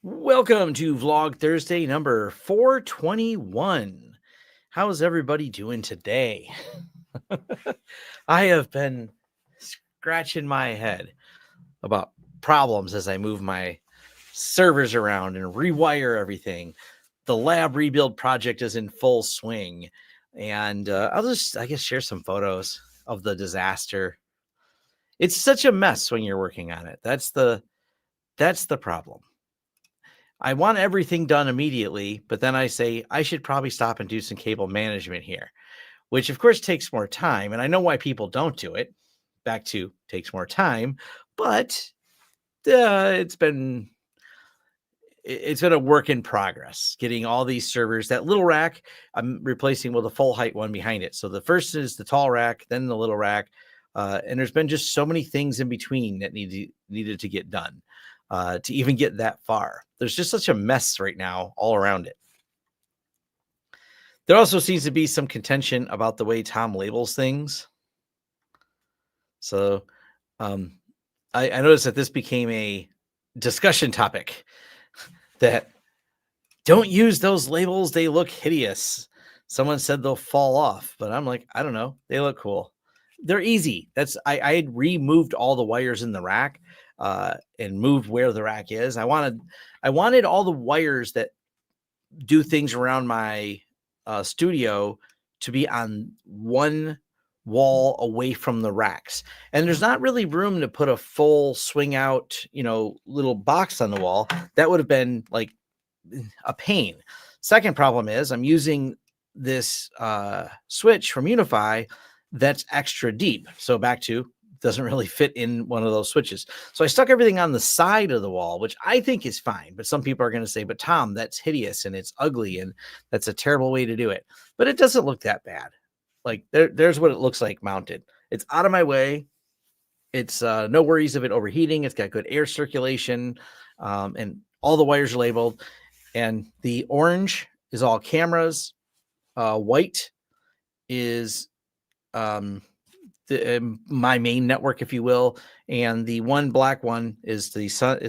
Welcome to Vlog Thursday number 421. How's everybody doing today? I have been scratching my head about problems as I move my servers around and rewire everything. The lab rebuild project is in full swing, and I'll just, I guess, share some photos of the disaster. It's such a mess when you're working on it. That's the problem. I want everything done immediately, but then I say I should probably stop and do some cable management here, which of course takes more time. And I know why people don't do it. Back to takes more time, but it's been a work in progress. Getting all these servers, that little rack, I'm replacing with a full height one behind it. So the first is the tall rack, then the little rack, and there's been just so many things in between that needed to get done. To even get that far. There's just such a mess right now all around it. There also seems to be some contention about the way Tom labels things. So I noticed that this became a discussion topic that don't use those labels. They look hideous. Someone said they'll fall off, but I'm like, I don't know. They look cool. They're easy. I had removed all the wires in the rack and moved where the rack is. I wanted all the wires that do things around my studio to be on one wall away from the racks. And there's not really room to put a full swing out, little box on the wall. That would have been like a pain. Second problem is I'm using this switch from UniFi that's extra deep. So back to doesn't really fit in one of those switches. So I stuck everything on the side of the wall, which I think is fine. But some people are going to say, but Tom, that's hideous and it's ugly and that's a terrible way to do it. But it doesn't look that bad. Like there's what it looks like mounted. It's out of my way. It's no worries of it overheating. It's got good air circulation, and all the wires are labeled. And the orange is all cameras. White is my main network, if you will, and the one black one is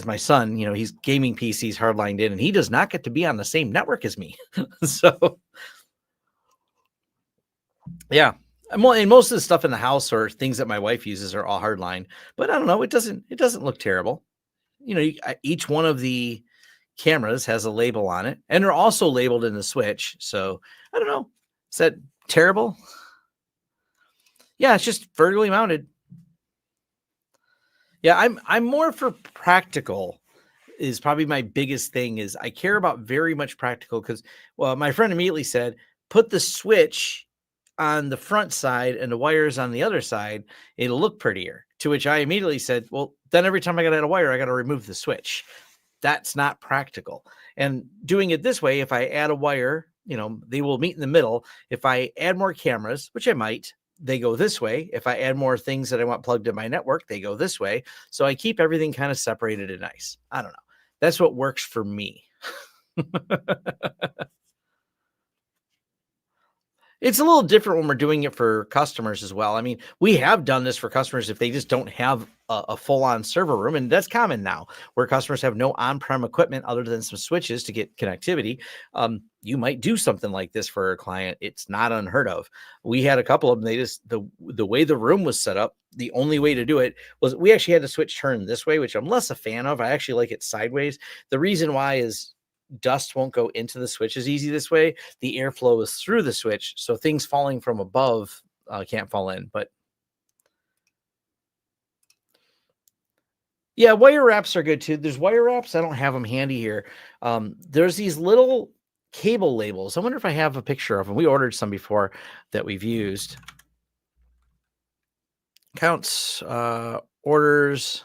my son. He's gaming PCs hardlined in, and he does not get to be on the same network as me. So, yeah. And most of the stuff in the house or things that my wife uses are all hardline. But I don't know. It doesn't look terrible. Each one of the cameras has a label on it, and they're also labeled in the switch. So I don't know. Is that terrible? Yeah, it's just vertically mounted. Yeah, I'm more for practical is probably my biggest thing. Is I care about very much practical because, well, my friend immediately said, put the switch on the front side and the wires on the other side. It'll look prettier. To which I immediately said, well, then every time I got to add a wire, I got to remove the switch. That's not practical. And doing it this way, if I add a wire, they will meet in the middle. If I add more cameras, which I might, they go this way. If I add more things that I want plugged in my network, they go this way. So I keep everything kind of separated and nice. I don't know. That's what works for me. It's a little different when we're doing it for customers as well. I mean, we have done this for customers if they just don't have a full-on server room, and that's common now, where customers have no on-prem equipment other than some switches to get connectivity. You might do something like this for a client. It's not unheard of. We had a couple of them. They just the way the room was set up, the only way to do it was we actually had the switch turn this way, which I'm less a fan of. I actually like it sideways. The reason why is dust won't go into the switch as easy this way. The airflow is through the switch, so things falling from above can't fall in. But yeah, wire wraps are good too. There's wire wraps. I don't have them handy here. There's these little cable labels. I wonder if I have a picture of them. We ordered some before that we've used. Counts, orders.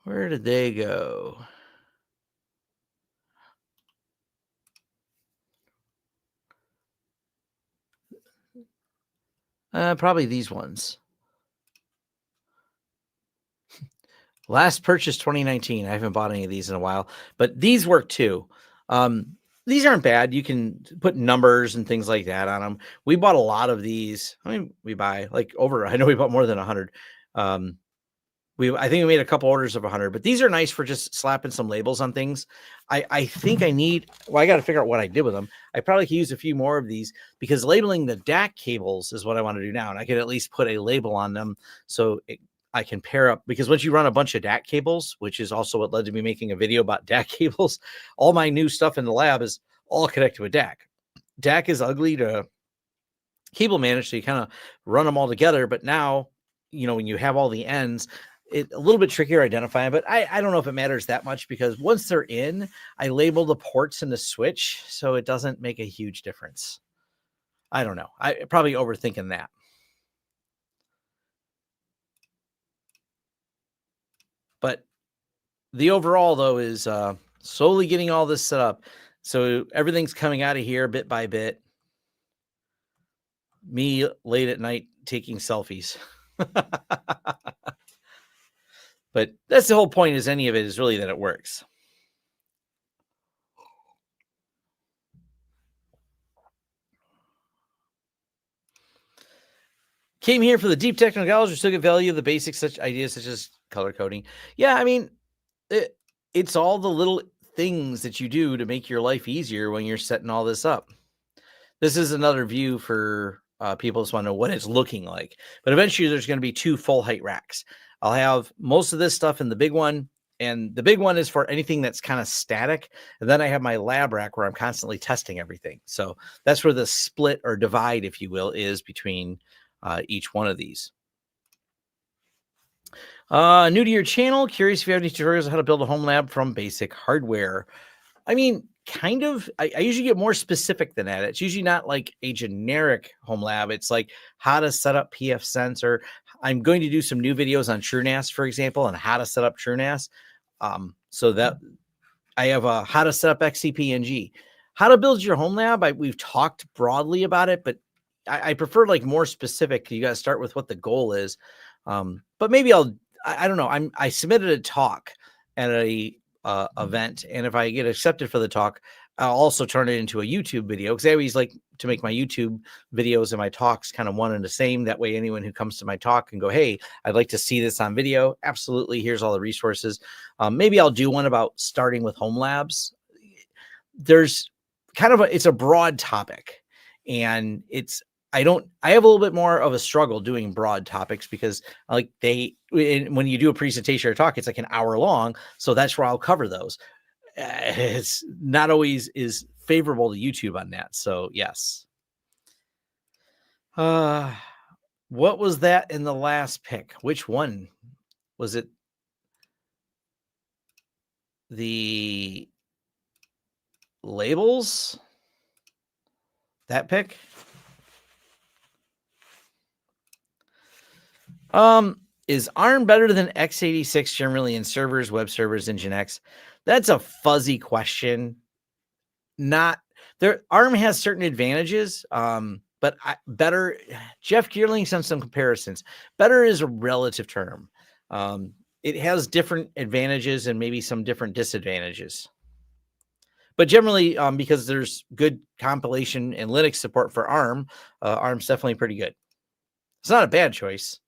Where did they go? Probably these ones. Last purchase 2019. I haven't bought any of these in a while, but these work too. these aren't bad. You can put numbers and things like that on them. We bought a lot of these. I mean, we buy like over, I know we bought more than 100. I think we made a couple orders of 100, but these are nice for just slapping some labels on things. I think I got to figure out what I did with them. I probably could use a few more of these because labeling the DAC cables is what I want to do now. And I could at least put a label on them so I can pair up, because once you run a bunch of DAC cables, which is also what led to me making a video about DAC cables, all my new stuff in the lab is all connected with DAC. DAC is ugly to cable manage, so you kind of run them all together. But now, when you have all the ends, it's a little bit trickier identifying, but I don't know if it matters that much because once they're in, I label the ports in the switch, so it doesn't make a huge difference. I don't know. I probably overthinking that. But the overall, though, is slowly getting all this set up. So everything's coming out of here bit by bit. Me late at night taking selfies. But that's the whole point, is any of it is really that it works. Came here for the deep technical knowledge, or still get value of the basics, such ideas such as color coding. Yeah, I mean, it's all the little things that you do to make your life easier when you're setting all this up. This is another view for people just want to know what it's looking like. But eventually there's going to be 2 full height racks. I'll have most of this stuff in the big one, and the big one is for anything that's kind of static. And then I have my lab rack where I'm constantly testing everything. So that's where the split or divide, if you will, is between each one of these. New to your channel, curious if you have any tutorials on how to build a home lab from basic hardware. I mean, kind of. I usually get more specific than that. It's usually not like a generic home lab. It's like how to set up pfSense, or I'm going to do some new videos on TrueNAS, for example, and how to set up TrueNAS. So that I have a how to set up XCP-NG. How to build your home lab. We've talked broadly about it, but I prefer like more specific. You got to start with what the goal is. But maybe I don't know. I submitted a talk at a event, and if I get accepted for the talk, I'll also turn it into a YouTube video, because I always like to make my YouTube videos and my talks kind of one and the same. That way anyone who comes to my talk can go, hey, I'd like to see this on video. Absolutely. Here's all the resources. Maybe I'll do one about starting with home labs. There's kind of it's a broad topic, and I have a little bit more of a struggle doing broad topics because when you do a presentation or talk, it's like an hour long. So that's where I'll cover those. It's not always is favorable to YouTube on that. So yes. What was that in the last pick? Which one was it? The labels? That pick? Is ARM better than x86 generally in servers, web servers, and Nginx? That's a fuzzy question. ARM has certain advantages, but better. Jeff Geerling's done some comparisons. Better is a relative term. It has different advantages and maybe some different disadvantages. But generally, because there's good compilation and Linux support for ARM, ARM's definitely pretty good. It's not a bad choice.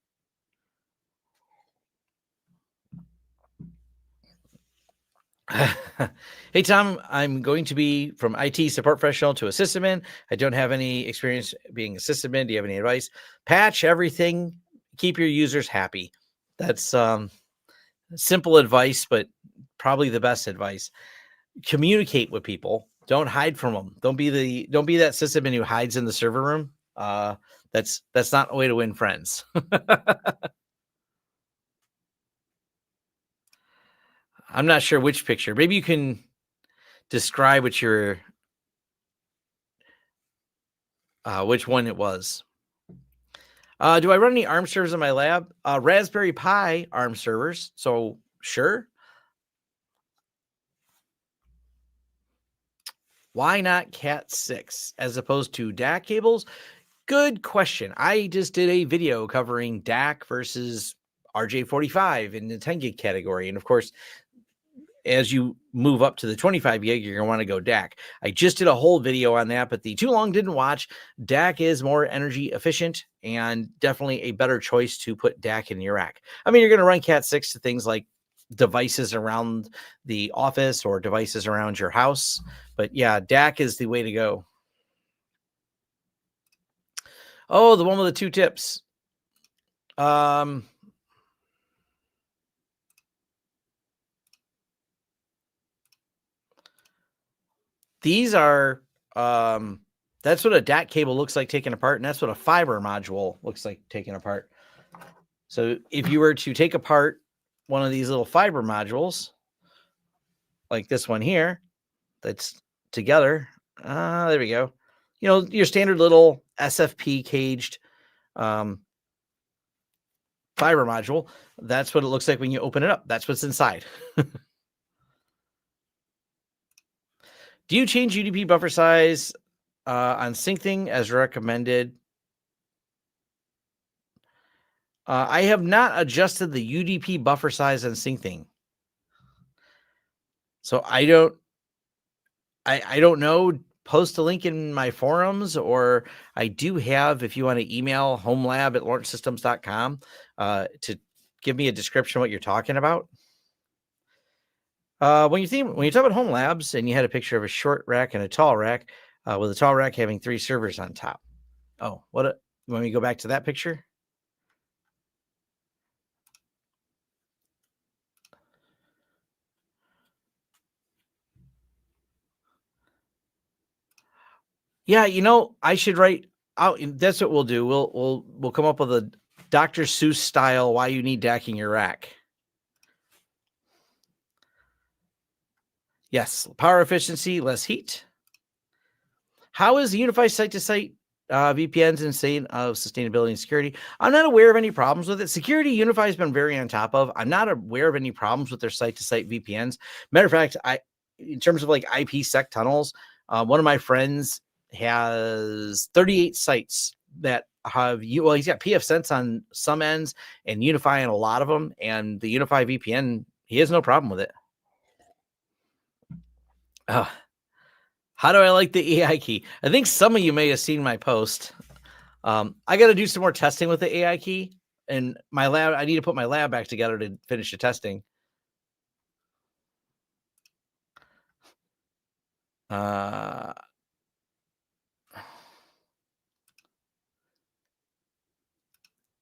Hey, Tom, I'm going to be from IT support professional to a sysadmin. I don't have any experience being a sysadmin. Do you have any advice? Patch everything. Keep your users happy. That's simple advice, but probably the best advice. Communicate with people. Don't hide from them. Don't be that sysadmin who hides in the server room. That's not a way to win friends. I'm not sure which picture. Maybe you can describe which one it was. Do I run any ARM servers in my lab? Raspberry Pi ARM servers. So sure. Why not Cat 6 as opposed to DAC cables? Good question. I just did a video covering DAC versus RJ45 in the 10 gig category. And of course, as you move up to the 25 gig, you're going to want to go DAC. I just did a whole video on that, but the too long didn't watch. DAC is more energy efficient and definitely a better choice to put DAC in your rack. I mean, you're going to run Cat 6 to things like devices around the office or devices around your house. But yeah, DAC is the way to go. Oh, the one with the 2 tips. These are, that's what a DAC cable looks like taken apart, and that's what a fiber module looks like taken apart. So if you were to take apart one of these little fiber modules, like this one here, that's together, there we go. You know, your standard little SFP caged fiber module. That's what it looks like when you open it up. That's what's inside. Do you change UDP buffer size on SyncThing as recommended? I have not adjusted the UDP buffer size on SyncThing. So I don't know. Post a link in my forums, or I do have, if you want to email homelab at lawrencesystems.com to give me a description of what you're talking about. When you talk about home labs and you had a picture of a short rack and a tall rack, with a tall rack having 3 servers on top. Oh, you want me to go back to that picture? Yeah, you know, I should write out. That's what we'll do. We'll come up with a Dr. Seuss style why you need DAC in your rack. Yes, power efficiency, less heat. How is the UniFi site-to-site VPNs and state of sustainability and security? I'm not aware of any problems with it. Security, UniFi has been very on top of. I'm not aware of any problems with their site-to-site VPNs. Matter of fact, in terms of like IPsec tunnels, one of my friends has 38 sites that have he's got pfSense on some ends and UniFi on a lot of them, and the UniFi VPN, he has no problem with it. How do I like the AI key? I think some of you may have seen my post. I got to do some more testing with the AI key, and my lab. I need to put my lab back together to finish the testing.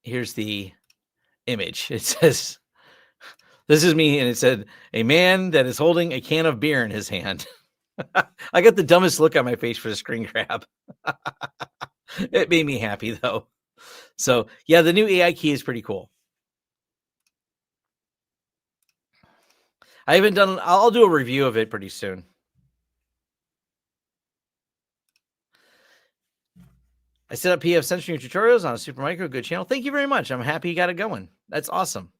Here's the image. It says, "This is me," and it said, "A man that is holding a can of beer in his hand." I got the dumbest look on my face for the screen grab. It made me happy though. So yeah, the new AI key is pretty cool. I haven't done. I'll do a review of it pretty soon. I set up pfSense for your tutorials on a Supermicro. Good channel. Thank you very much. I'm happy you got it going. That's awesome.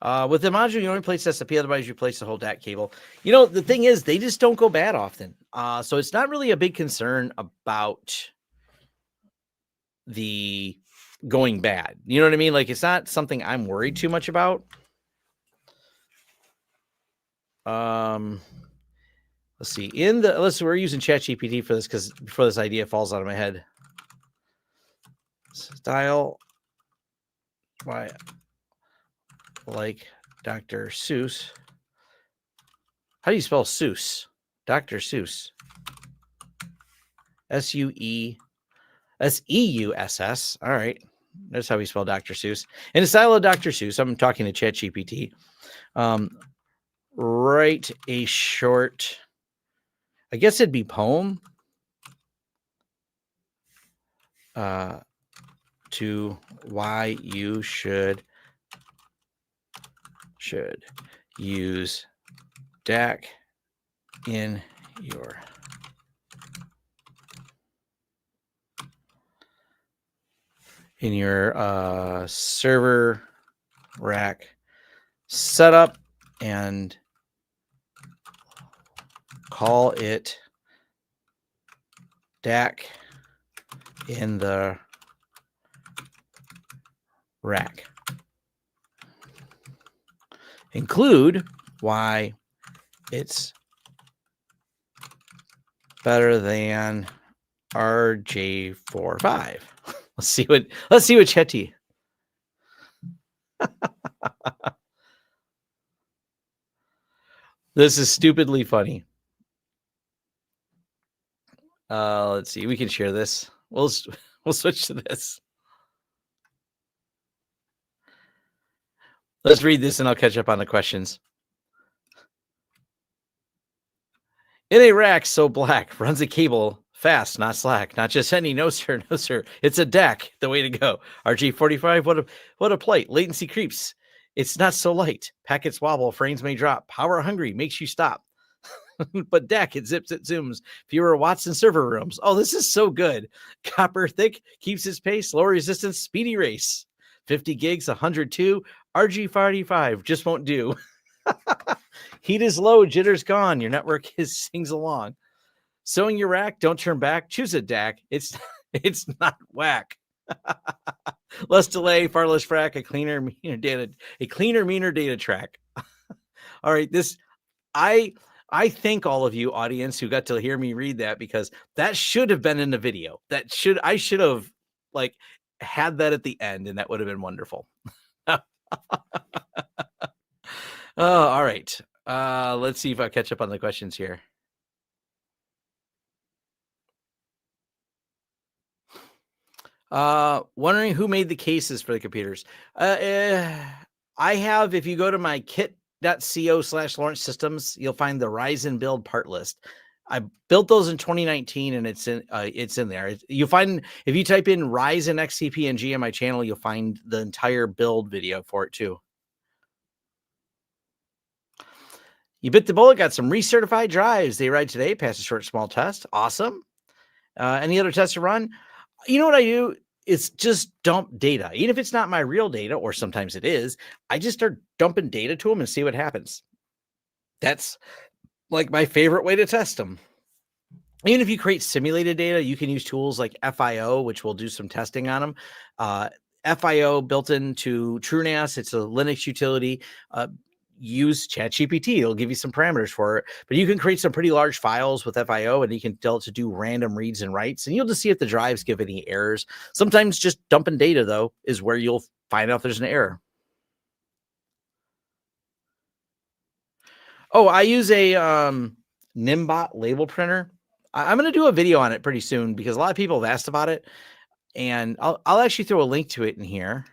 With the module, you only place SFP, otherwise you place the whole DAC cable. You know, the thing is, they just don't go bad often. So it's not really a big concern about the going bad. You know what I mean? Like, it's not something I'm worried too much about. Let's see. We're using ChatGPT for this because before this idea falls out of my head. Style. Why? Like Dr. Seuss. How do you spell Seuss? Dr. Seuss. Seuss. All right. That's how we spell Dr. Seuss. In the style of Dr. Seuss, I'm talking to ChatGPT. Write a short, I guess it'd be poem. To why you should use DAC in your server rack setup, and call it DAC in the rack. include why it's better than RJ45. Let's see what Chetty. This is stupidly funny. Let's see. We can share this. We'll switch to this. Let's read this and I'll catch up on the questions. In a rack so black, runs a cable fast, not slack, not just any. No sir, no sir. It's a DAC, the way to go. RG45, what a plight. Latency creeps. It's not so light. Packets wobble, frames may drop. Power hungry makes you stop. But DAC, it zips, it zooms. Fewer watts in server rooms. Oh, this is so good. Copper thick, keeps its pace. Low resistance, speedy race. 50 gigs, 102. RG45 just won't do. Heat is low, jitters gone. Your network sings along. Sewing your rack, don't turn back. Choose a DAC. It's not whack. Less delay, far less frac, a cleaner, meaner data track. All right, I thank all of you audience who got to hear me read that, because that should have been in the video. I should have had that at the end, and that would have been wonderful. All right. Let's see if I catch up on the questions here. Wondering who made the cases for the computers. I have, if you go to my kit.co/lawrencesystems, you'll find the Ryzen build part list. I built those in 2019 and it's in there. You find, if you type in Ryzen XCP on my channel, you'll find the entire build video for it too. You bit the bullet, got some recertified drives. They arrived today, passed a short small test. Awesome. Any other tests to run? You know what I do? It's just dump data. Even if it's not my real data, or sometimes it is, I just start dumping data to them and see what happens. That's like my favorite way to test them. Even if you create simulated data, you can use tools like FIO, which will do some testing on them. FIO built into TrueNAS. It's a Linux utility. Use ChatGPT. It'll give you some parameters for it, but you can create some pretty large files with FIO, and you can tell it to do random reads and writes, and you'll just see if the drives give any errors. Sometimes just dumping data, though, is where you'll find out there's an error. Oh, I use a Nimbot label printer. I'm going to do a video on it pretty soon, because a lot of people have asked about it, and I'll actually throw a link to it in here.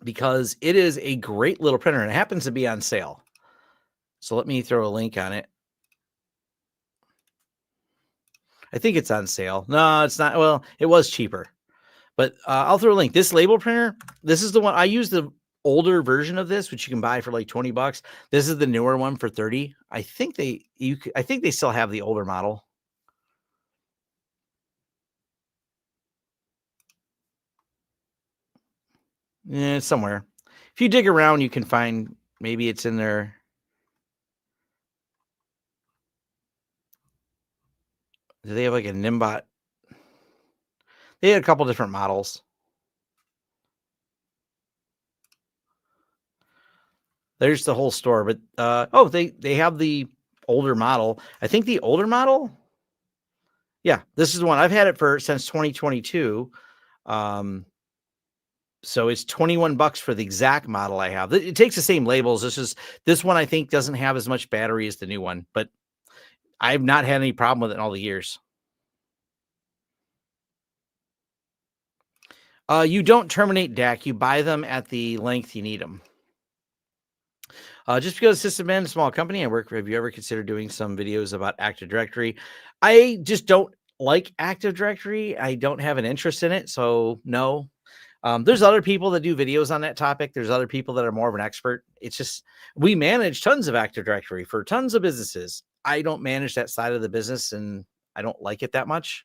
Because it is a great little printer, and it happens to be on sale. So let me throw a link on it. I think it's on sale. No, it's not. Well, it was cheaper, but I'll throw a link. This label printer, this is the one I use, the older version of this, which you can buy for like $20. This is the newer one for 30. I think they still have the older model. Yeah, it's somewhere. If you dig around, you can find, maybe it's in there. Do they have like a Nimbot? They had a couple different models. There's the whole store, but oh, they have the older model. I think the older model. Yeah, this is the one I've had it since 2022. So it's $21 for the exact model I have. It takes the same labels. This one I think doesn't have as much battery as the new one, but I've not had any problem with it in all the years. You don't terminate DAC. You buy them at the length you need them. Just because SysMN, a small company I work for, have you ever considered doing some videos about Active Directory? I just don't like Active Directory. I don't have an interest in it, so no. There's other people that do videos on that topic. There's other people that are more of an expert. It's just, we manage tons of Active Directory for tons of businesses. I don't manage that side of the business, and I don't like it that much.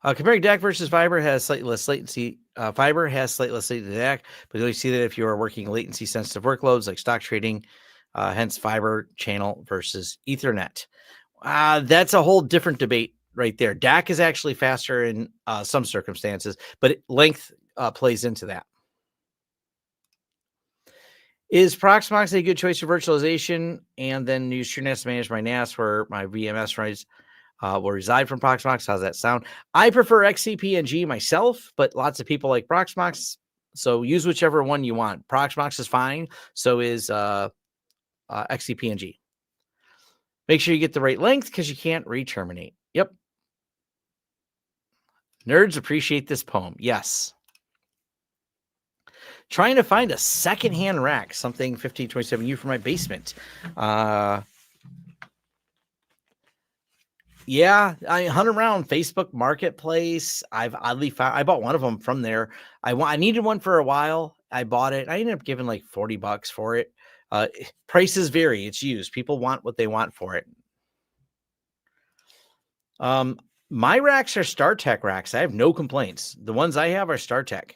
Comparing DAC versus fiber has slightly less latency. Fiber has slightly less latency than DAC, but you see that if you are working latency sensitive workloads like stock trading, hence fiber channel versus Ethernet. That's a whole different debate right there. DAC is actually faster in some circumstances, but length plays into that. Is Proxmox a good choice for virtualization? And then use TrueNAS to manage my NAS where my VMS will reside from Proxmox. How's that sound? I prefer XCP-ng myself, but lots of people like Proxmox. So use whichever one you want. Proxmox is fine. So is XCP-ng. Make sure you get the right length because you can't re-terminate. Yep. Nerds appreciate this poem. Yes. Trying to find a secondhand rack, something 1527U for my basement. Yeah, I hunt around Facebook Marketplace. I've oddly found, I bought one of them from there. I needed one for a while. I bought it. I ended up giving like $40 for it. Prices vary. It's used. People want what they want for it. My racks are StarTech racks. I have no complaints. The ones I have are StarTech.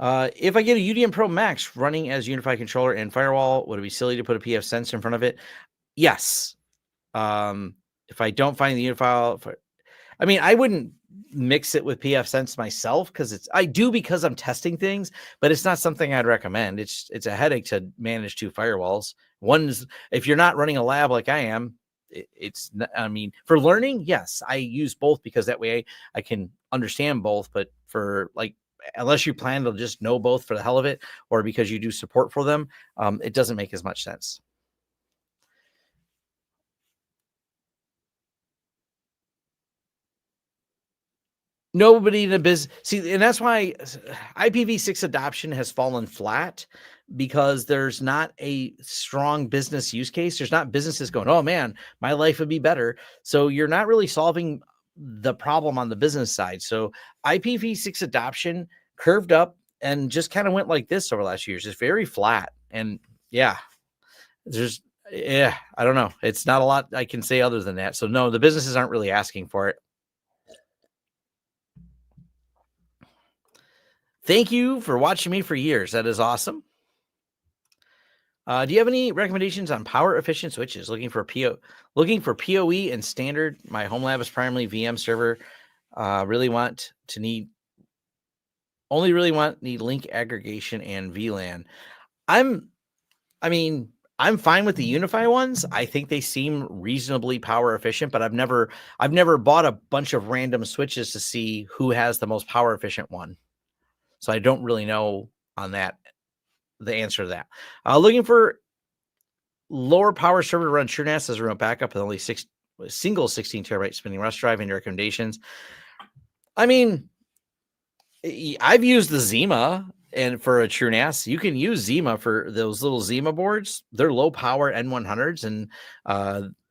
If I get a UDM Pro Max running as UniFi controller and firewall, would it be silly to put a PF Sense in front of it? Yes. If I don't find the UniFi, I mean, I wouldn't mix it with PF Sense myself because I do because I'm testing things, but it's not something I'd recommend. It's a headache to manage two firewalls. One's if you're not running a lab like I am, I mean, for learning, yes, I use both because that way I can understand both. But for like, unless you plan to just know both for the hell of it, or because you do support for them, it doesn't make as much sense. Nobody in the business see, and that's why IPv6 adoption has fallen flat because there's not a strong business use case. There's not businesses going, oh man, my life would be better. So you're not really solving the problem on the business side. So IPv6 adoption curved up and just kind of went like this over the last years. It's very flat. And yeah, I don't know. It's not a lot I can say other than that. So no, the businesses aren't really asking for it. Thank you for watching me for years. That is awesome. Do you have any recommendations on power efficient switches? Looking for PoE and standard. My Homelab is primarily VM server. Really need link aggregation and VLAN. I'm fine with the UniFi ones. I think they seem reasonably power efficient, but I've never bought a bunch of random switches to see who has the most power efficient one. So I don't really know on that, the answer to that. Looking for lower power server to run TrueNAS as a remote backup with only single 16 terabyte spinning rush drive. Any recommendations? I mean, I've used the Zima and for a TrueNAS. You can use Zima for those little Zima boards. They're low power N100s and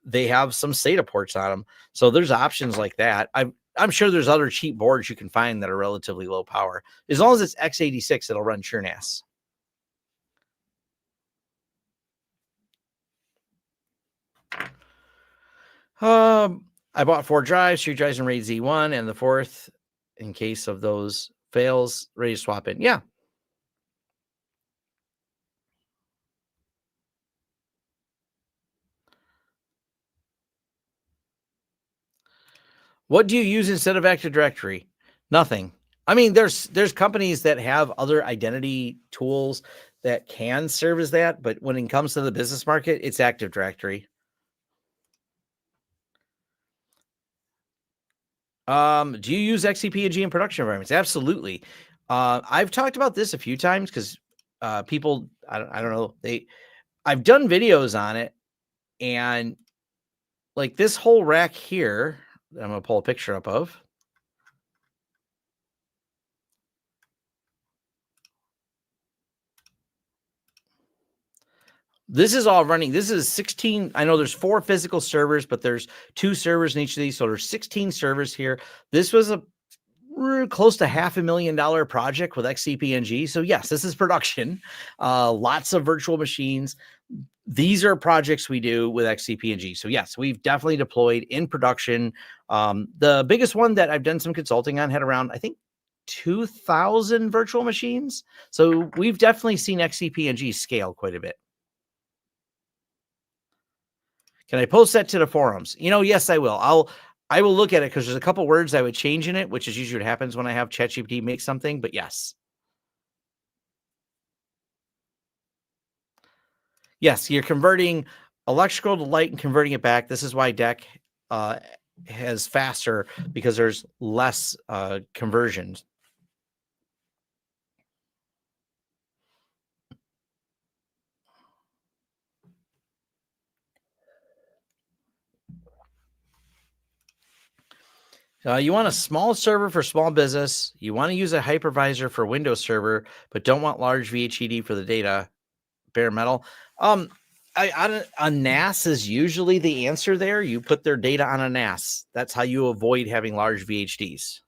they have some SATA ports on them. So there's options like that. I'm sure there's other cheap boards you can find that are relatively low power. As long as it's x86, it'll run TrueNAS. I bought 4 drives, 3 drives in RAID Z1, and the 4th in case of those fails, ready to swap in. Yeah. What do you use instead of Active Directory? Nothing. I mean, there's companies that have other identity tools that can serve as that, but when it comes to the business market, it's Active Directory. Do you use XCP-ng in production environments? Absolutely. I've talked about this a few times because people, I don't know, I've done videos on it, and like this whole rack here, I'm gonna pull a picture up of. This is all running. This is 16. I know there's 4 physical servers, but there's 2 servers in each of these. So there's 16 servers here. This was a close to $500,000 project with XCP-ng. So yes, this is production. Lots of virtual machines. These are projects we do with XCP-ng. So yes, we've definitely deployed in production. The biggest one that I've done some consulting on had around, I think, 2,000 virtual machines. So we've definitely seen XCP-ng scale quite a bit. Can I post that to the forums? Yes, I will. I will look at it because there's a couple words I would change in it, which is usually what happens when I have ChatGPT make something, but yes. Yes, you're converting electrical to light and converting it back. This is why DEC has faster, because there's less conversions. You want a small server for small business. You want to use a hypervisor for Windows Server, but don't want large VHED for the data. Bare metal. A NAS is usually the answer there. You put their data on a NAS. That's how you avoid having large VHDs.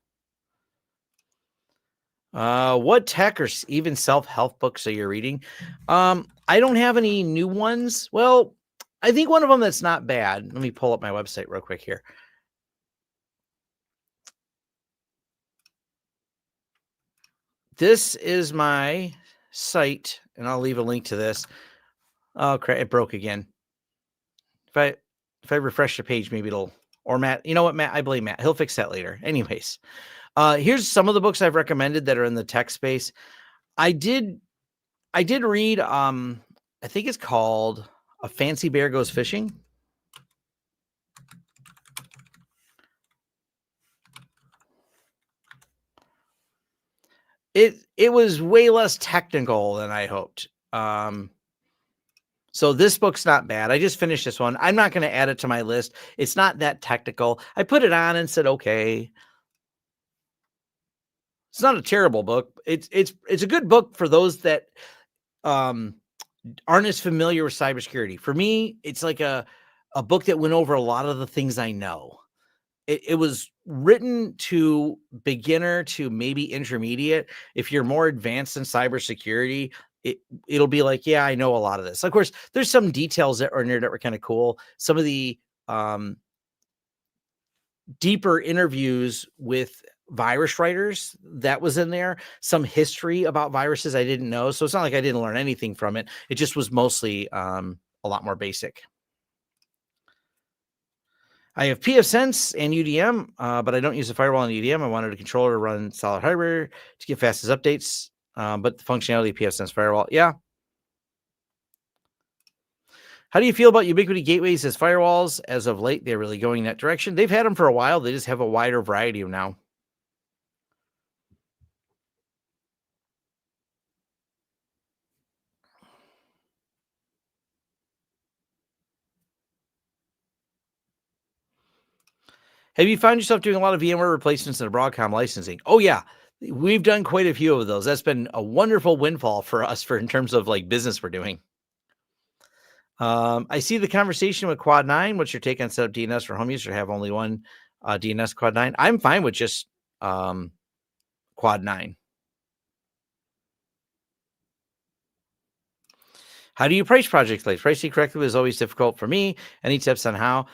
What tech or even self-help books are you reading? I don't have any new ones. Well, I think one of them that's not bad. Let me pull up my website real quick here. This is my site, and I'll leave a link to this. Oh, crap, it broke again. If I refresh the page, maybe it'll, or Matt, you know what, Matt, I blame Matt. He'll fix that later. Anyways, here's some of the books I've recommended that are in the tech space. I did read, I think it's called A Fancy Bear Goes Fishing. It was way less technical than I hoped. So this book's not bad. I just finished this one. I'm not going to add it to my list. It's not that technical. I put it on and said, okay. It's not a terrible book. It's a good book for those that aren't as familiar with cybersecurity. For me, it's like a book that went over a lot of the things I know. It was written to beginner to maybe intermediate. If you're more advanced in cybersecurity, it'll be like, yeah, I know a lot of this. Of course, there's some details that are in there that were kind of cool. Some of the deeper interviews with virus writers that was in there, some history about viruses I didn't know. So it's not like I didn't learn anything from it. It just was mostly a lot more basic. I have pfSense and UDM, but I don't use a firewall in UDM. I wanted a controller to run solid hardware to get fastest updates, but the functionality of pfSense firewall, yeah. How do you feel about Ubiquity gateways as firewalls? As of late, they're really going that direction. They've had them for a while. They just have a wider variety of now. Have you found yourself doing a lot of VMware replacements and Broadcom licensing? Oh, yeah. We've done quite a few of those. That's been a wonderful windfall for us in terms of like business we're doing. I see the conversation with Quad 9. What's your take on set up DNS for home use or have only one DNS Quad 9? I'm fine with just Quad 9. How do you price projects like pricing correctly is always difficult for me. Any tips on how?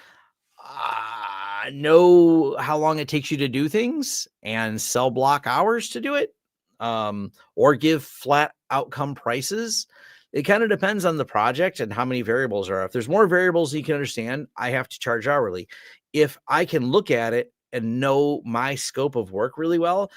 Know how long it takes you to do things and sell block hours to do it, or give flat outcome prices. It kind of depends on the project and how many variables are. If there's more variables you can understand, I have to charge hourly. If I can look at it and know my scope of work really well,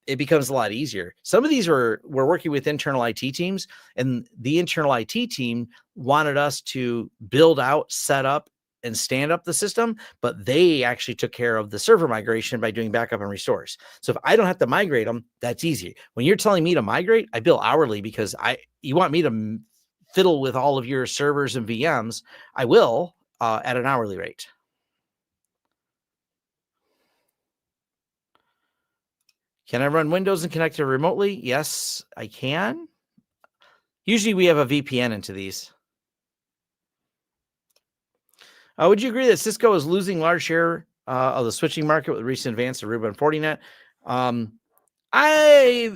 it becomes a lot easier. Some of these we're working with internal IT teams, and the internal IT team wanted us to build out, set up, and stand up the system, but they actually took care of the server migration by doing backup and restores. So if I don't have to migrate them, that's easy. When you're telling me to migrate, I bill hourly because you want me to fiddle with all of your servers and VMs. I will at an hourly rate. Can I run Windows and connect to remotely? Yes, I can. Usually we have a VPN into these. Would you agree that Cisco is losing large share of the switching market with recent advance of Aruba and Fortinet?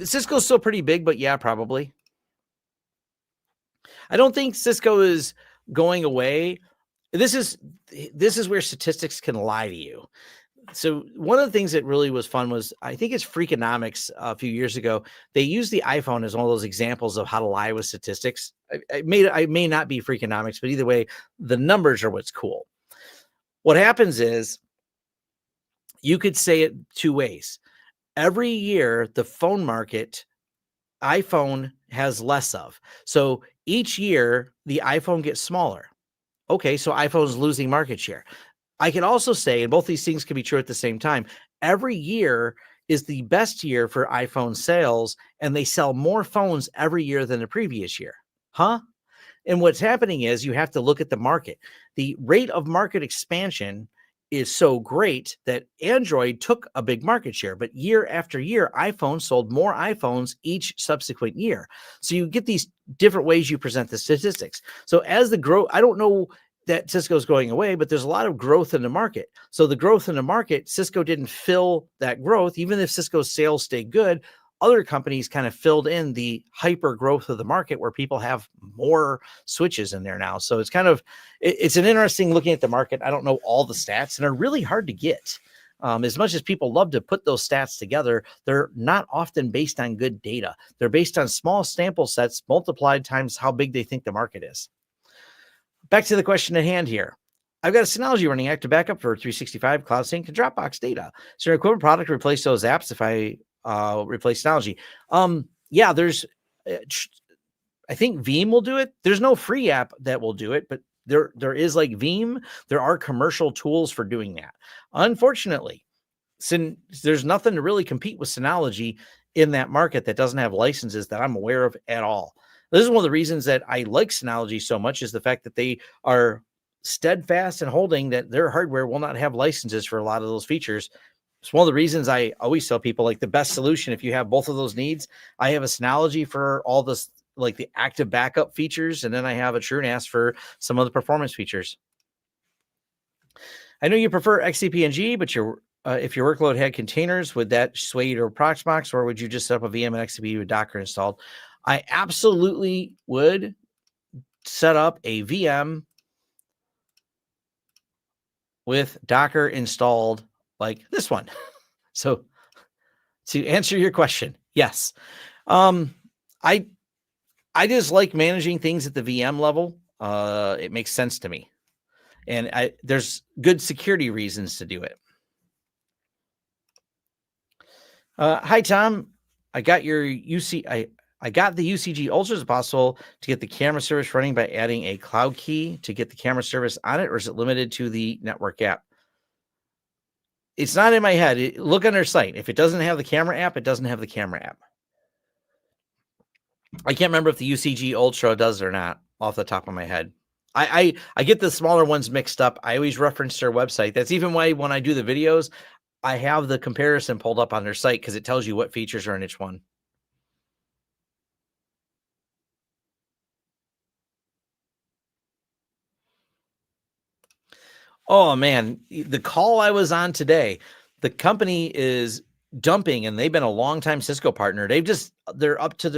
Cisco's still pretty big, but yeah, probably. I don't think Cisco is going away. This is where statistics can lie to you. So one of the things that really was fun was, I think it's Freakonomics a few years ago. They used the iPhone as one of those examples of how to lie with statistics. I may not be Freakonomics, but either way, the numbers are what's cool. What happens is you could say it two ways. Every year, the phone market, iPhone has less of. So each year, the iPhone gets smaller. Okay, so iPhone's losing market share. I can also say, and both these things can be true at the same time, every year is the best year for iPhone sales, and they sell more phones every year than the previous year. Huh? And what's happening is you have to look at the market. The rate of market expansion is so great that Android took a big market share, but year after year, iPhone sold more iPhones each subsequent year. So you get these different ways you present the statistics. So as the growth, I don't know that Cisco's going away, but there's a lot of growth in the market. So the growth in the market, Cisco didn't fill that growth. Even if Cisco's sales stayed good, other companies kind of filled in the hyper growth of the market where people have more switches in there now. So it's kind of, it's an interesting looking at the market. I don't know all the stats, and are really hard to get. As much as people love to put those stats together, they're not often based on good data. They're based on small sample sets multiplied times how big they think the market is. Back to the question at hand here. I've got a Synology running active backup for 365 Cloud Sync and Dropbox data. So your equivalent product replace those apps if I replace Synology. Yeah, there's, I think Veeam will do it. There's no free app that will do it, but there is like Veeam. There are commercial tools for doing that. Unfortunately, there's nothing to really compete with Synology in that market that doesn't have licenses that I'm aware of at all. This is one of the reasons that I like Synology so much, is the fact that they are steadfast in holding that their hardware will not have licenses for a lot of those features. It's one of the reasons I always tell people, like, the best solution, if you have both of those needs, I have a Synology for all this, like the active backup features, and then I have a TrueNAS for some of the performance features. I know you prefer XCP-ng, but if your workload had containers, would that sway you to a Proxmox, or would you just set up a VM and XCP with Docker installed? I absolutely would set up a VM with Docker installed, like this one. So to answer your question, yes. I just like managing things at the VM level. It makes sense to me. And there's good security reasons to do it. Hi, Tom. I got your I got the UCG Ultra. Is it possible to get the camera service running by adding a cloud key to get the camera service on it, or is it limited to the network app? It's not in my head. Look on their site. If it doesn't have the camera app, it doesn't have the camera app. I can't remember if the UCG Ultra does or not off the top of my head. I get the smaller ones mixed up. I always reference their website. That's even why when I do the videos, I have the comparison pulled up on their site, because it tells you what features are in each one. Oh man, the call I was on today, the company is dumping, and they've been a long-time Cisco partner. They're up to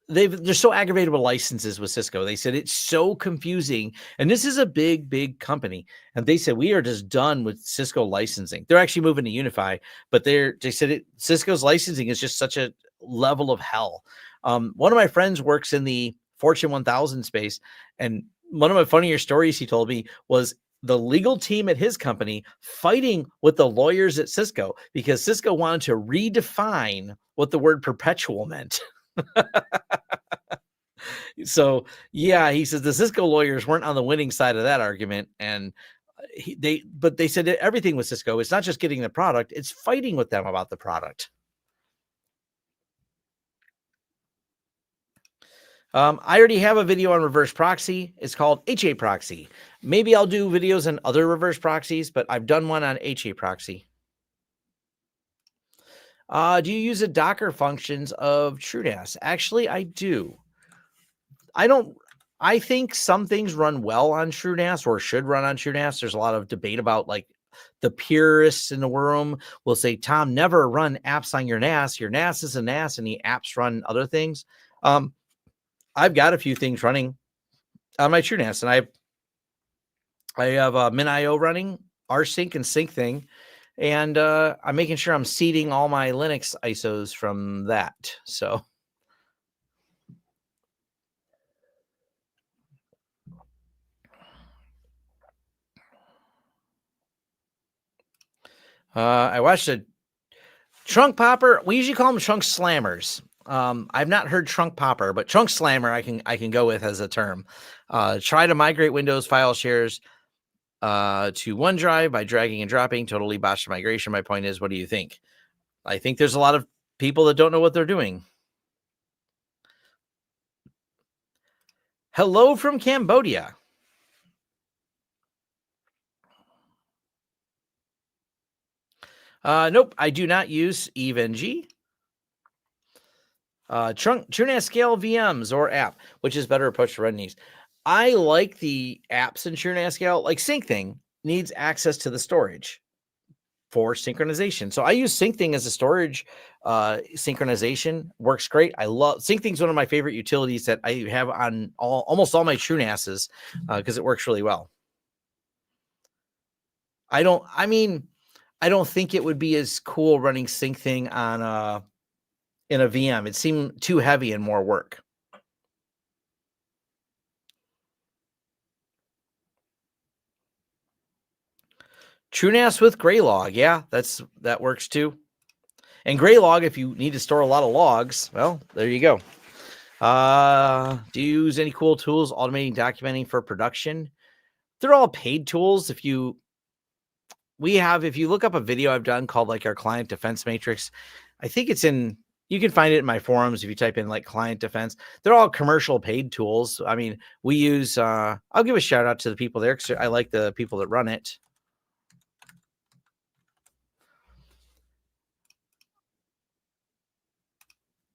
they're so aggravated with licenses with Cisco. They said it's so confusing. And this is a big, big company. And they said, we are just done with Cisco licensing. They're actually moving to UniFi, but they said Cisco's licensing is just such a level of hell. One of my friends works in the Fortune 1000 space. And one of my funnier stories he told me was the legal team at his company fighting with the lawyers at Cisco, because Cisco wanted to redefine what the word perpetual meant. So yeah, he says the Cisco lawyers weren't on the winning side of that argument, and they said that everything with Cisco, it's not just getting the product, it's fighting with them about the product. I already have a video on reverse proxy. It's called HA proxy. Maybe I'll do videos on other reverse proxies, but I've done one on HA proxy. Do you use the Docker functions of TrueNAS? Actually, I do. I think some things run well on TrueNAS, or should run on TrueNAS. There's a lot of debate about, like, the purists in the room will say, Tom, never run apps on your NAS. Your NAS is a NAS, and the apps run other things. I've got a few things running on my TrueNAS, and I have MinIO running, rsync and sync thing. And I'm making sure I'm seeding all my Linux ISOs from that. So I watched a trunk popper. We usually call them trunk slammers. I've not heard trunk popper, but trunk slammer I can go with as a term. Try to migrate Windows file shares to OneDrive by dragging and dropping. Totally botched migration. My point is, what do you think? I think there's a lot of people that don't know what they're doing. Hello from Cambodia. Nope, I do not use EVNG. TrueNAS Scale VMs or app, which is better approach to running these. I like the apps in TrueNAS Scale. Like SyncThing needs access to the storage for synchronization. So I use SyncThing as a storage synchronization. Works great. I love SyncThing's one of my favorite utilities that I have on almost all my TrueNASs because it works really well. I don't think it would be as cool running SyncThing on in a VM. It seemed too heavy and more work. TrueNAS with Graylog. Yeah, that works too. And Graylog, if you need to store a lot of logs, well, there you go. Do you use any cool tools automating documenting for production? They're all paid tools. If you look up a video I've done called like our client defense matrix, I think you can find it in my forums if you type in like client defense. They're all commercial paid tools. I mean, we use I'll give a shout out to the people there because I like the people that run it.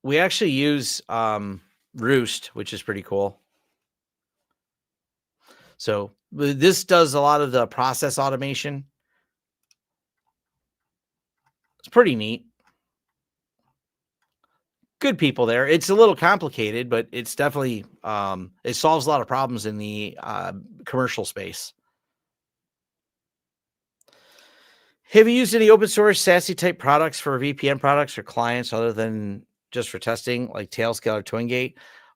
We actually use Roost, which is pretty cool. So this does a lot of the process automation. It's pretty neat. Good people there. It's a little complicated, but it's definitely it solves a lot of problems in the commercial space. Have you used any open source SASE type products for VPN products or clients other than just for testing, like Tailscale or TwinGate?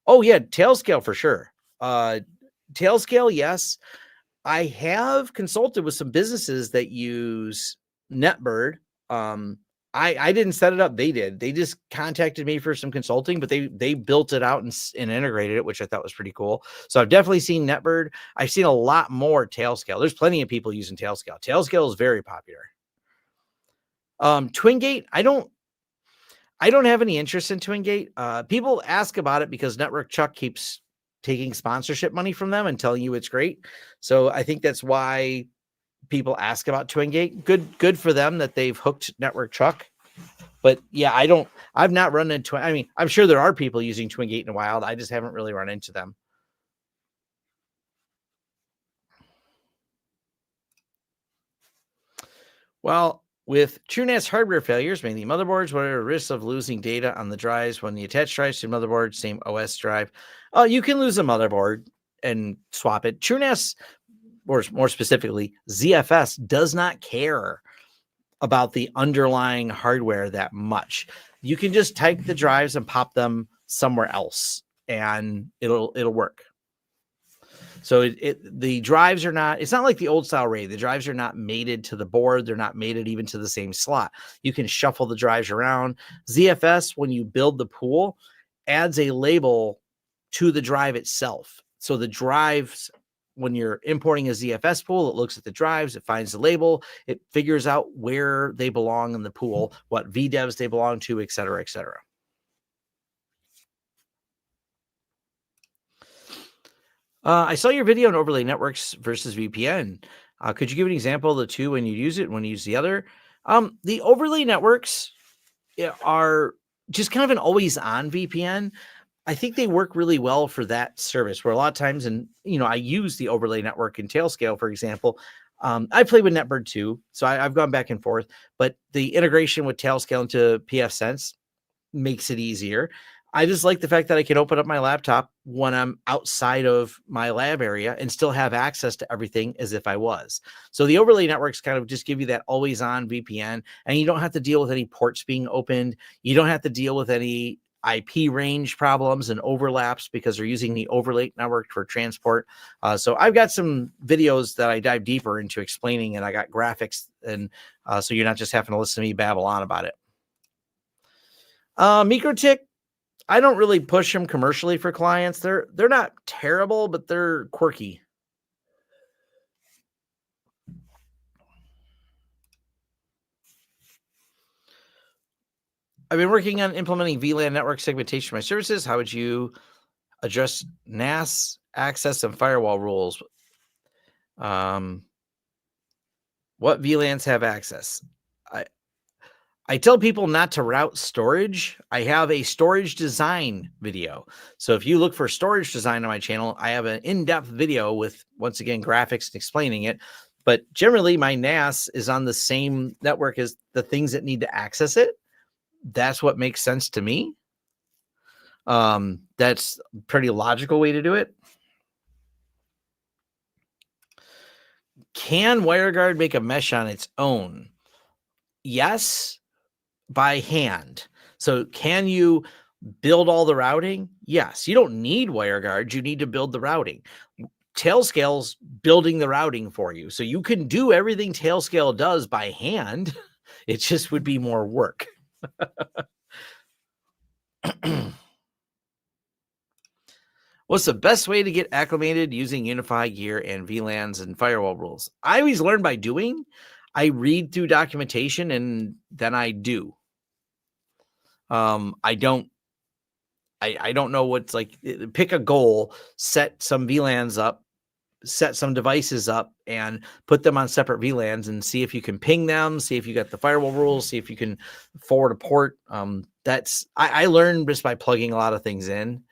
Oh yeah, Tailscale for sure. Tailscale, yes. I have consulted with some businesses that use NetBird. I didn't set it up; they did. They just contacted me for some consulting, but they built it out and integrated it, which I thought was pretty cool. So I've definitely seen NetBird. I've seen a lot more Tailscale. There's plenty of people using Tailscale. Tailscale is very popular. TwinGate, I don't have any interest in TwinGate. People ask about it because Network Chuck keeps taking sponsorship money from them and telling you it's great. So I think that's why people ask about TwinGate. Good for them that they've hooked Network Chuck. But yeah, I've not run into, I mean, I'm sure there are people using TwinGate in the wild. I just haven't really run into them. Well, with TrueNAS hardware failures, mainly motherboards, what are the risks of losing data on the drives when the attached drives to motherboard, same OS drive? You can lose a motherboard and swap it. TrueNAS, or more specifically, ZFS does not care about the underlying hardware that much. You can just take the drives and pop them somewhere else, and it'll work. So the drives are not, it's not like the old style RAID. The drives are not mated to the board. They're not mated even to the same slot. You can shuffle the drives around. ZFS, when you build the pool, adds a label to the drive itself. So the drives, when you're importing a ZFS pool, it looks at the drives, it finds the label, it figures out where they belong in the pool, what VDEVs they belong to, et cetera, et cetera. I saw your video on overlay networks versus VPN. Could you give an example of the two when you use it, when you use the other? The overlay networks are just kind of an always on VPN. I think they work really well for that service where a lot of times, and I use the overlay network in Tailscale, for example. I play with NetBird too, so I've gone back and forth, but the integration with Tailscale into pfSense makes it easier. I just like the fact that I can open up my laptop when I'm outside of my lab area and still have access to everything as if I was. So the overlay networks kind of just give you that always on VPN, and you don't have to deal with any ports being opened. You don't have to deal with any IP range problems and overlaps because they're using the overlay network for transport. So I've got some videos that I dive deeper into explaining, and I got graphics, and so you're not just having to listen to me babble on about it. MikroTik, I don't really push them commercially for clients. They're not terrible, but they're quirky. I've been working on implementing VLAN network segmentation for my services. How would you address NAS access and firewall rules? What VLANs have access? I tell people not to route storage. I have a storage design video. So if you look for storage design on my channel, I have an in-depth video with, once again, graphics and explaining it. But generally, my NAS is on the same network as the things that need to access it. That's what makes sense to me. That's a pretty logical way to do it. Can WireGuard make a mesh on its own? Yes, by hand. So can you build all the routing? Yes. You don't need WireGuard. You need to build the routing. Tailscale's building the routing for you. So you can do everything Tailscale does by hand. It just would be more work. What's the best way to get acclimated using UniFi gear and VLANs and firewall rules? I always learn by doing. I read through documentation and then I do. I don't know what's like. Pick a goal, set some VLANs up, set some devices up, and put them on separate VLANs and see if you can ping them, see if you got the firewall rules, see if you can forward a port. I learned just by plugging a lot of things in.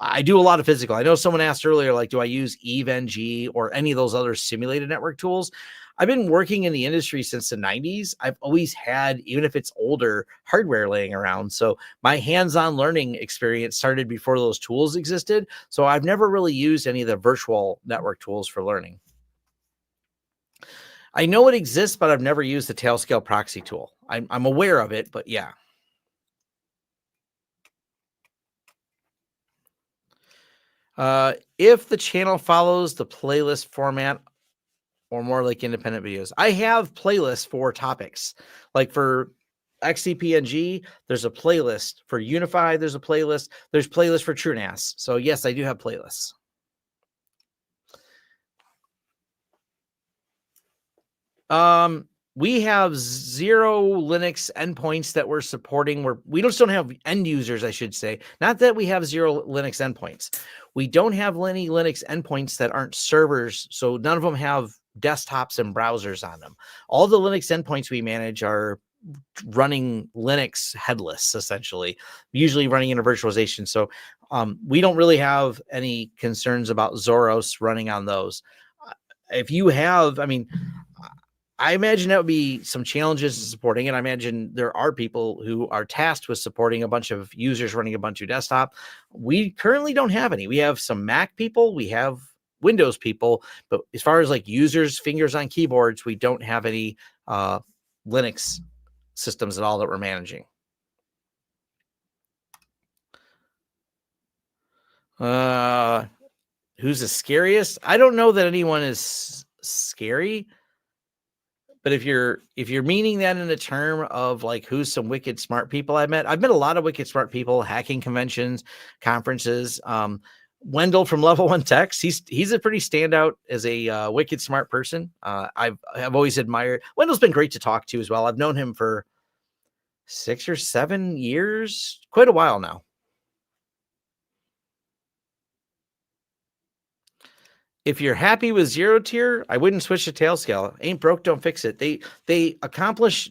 I do a lot of physical. I know someone asked earlier, like, do I use EVE-NG or any of those other simulated network tools? I've been working in the industry since the 90s. I've always had, even if it's older, hardware laying around. So my hands-on learning experience started before those tools existed. So I've never really used any of the virtual network tools for learning. I know it exists, but I've never used the Tailscale proxy tool. I'm aware of it, but yeah. If the channel follows the playlist format or more like independent videos, I have playlists for topics. Like for XCP-NG, there's a playlist. For UniFi, there's a playlist. There's playlists for TrueNAS. So yes, I do have playlists. We have 0 Linux endpoints that we're supporting. We just don't have end users, I should say. Not that we have 0 Linux endpoints. We don't have any Linux endpoints that aren't servers, so none of them have desktops and browsers on them. All the Linux endpoints we manage are running Linux headless, essentially, usually running in a virtualization. So we don't really have any concerns about Zoros running on those. If you have, I imagine that would be some challenges in supporting it. I imagine there are people who are tasked with supporting a bunch of users running a bunch of desktop. We currently don't have any. We have some Mac people, we have Windows people, but as far as like users, fingers on keyboards, we don't have any Linux systems at all that we're managing. Who's the scariest? I don't know that anyone is scary. But if you're meaning that in a term of like who's some wicked smart people I've met a lot of wicked smart people, hacking conventions, conferences. Wendell from Level 1 Techs, he's a pretty standout as a wicked smart person. I've always admired. Wendell's been great to talk to as well. I've known him for 6 or 7 years, quite a while now. If you're happy with 0 tier, I wouldn't switch to Tailscale. Ain't broke, don't fix it. They accomplish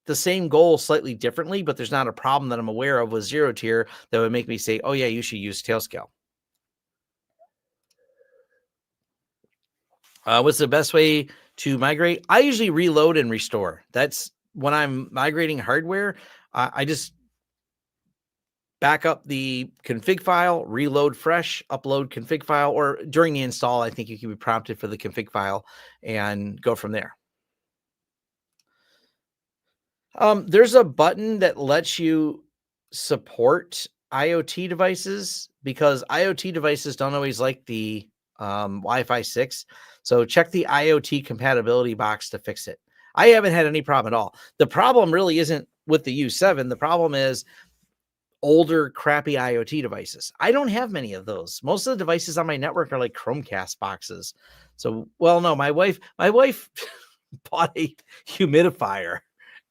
the same goal slightly differently, but there's not a problem that I'm aware of with 0 tier that would make me say, oh yeah, you should use Tailscale. What's the best way to migrate? I usually reload and restore. That's when I'm migrating hardware. I just back up the config file, reload fresh, upload config file, or during the install, I think you can be prompted for the config file and go from there. There's a button that lets you support IoT devices because IoT devices don't always like the Wi-Fi 6. So check the IoT compatibility box to fix it. I haven't had any problem at all. The problem really isn't with the U7. The problem is older, crappy IoT devices. I don't have many of those. Most of the devices on my network are like Chromecast boxes. So, well, no, my wife bought a humidifier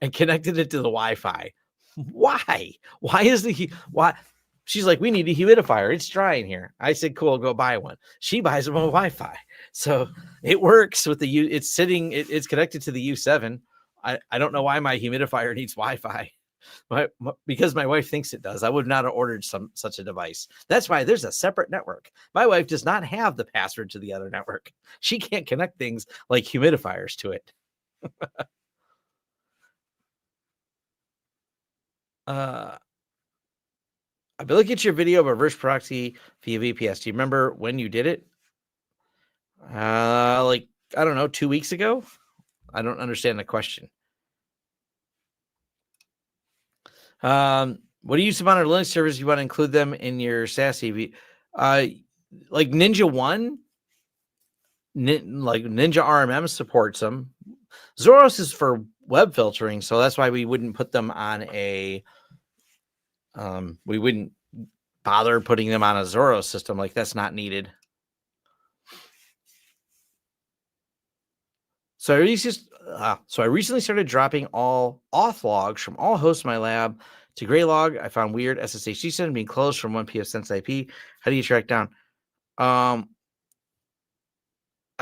and connected it to the Wi-Fi. Why? Why? She's like, we need a humidifier. It's dry in here. I said, cool, go buy one. She buys them on Wi-Fi. So it works with the U. It's it's connected to the U7. I don't know why my humidifier needs Wi-Fi. Because my wife thinks it does. I would not have ordered such a device. That's why there's a separate network. My wife does not have the password to the other network. She can't connect things like humidifiers to it. I've been looking at your video of reverse proxy via VPS. Do you remember when you did it? Like, I don't know, 2 weeks ago? I don't understand the question. What do you use to monitor Linux servers? You want to include them in your SASE? Like Ninja One, like Ninja RMM supports them. Zoros is for web filtering, so that's why we wouldn't put them on a. We wouldn't bother putting them on a Zoros system. Like that's not needed. So I recently started dropping all auth logs from all hosts in my lab to Graylog. I found weird SSH session being closed from 1PF sense IP. How do you track down? I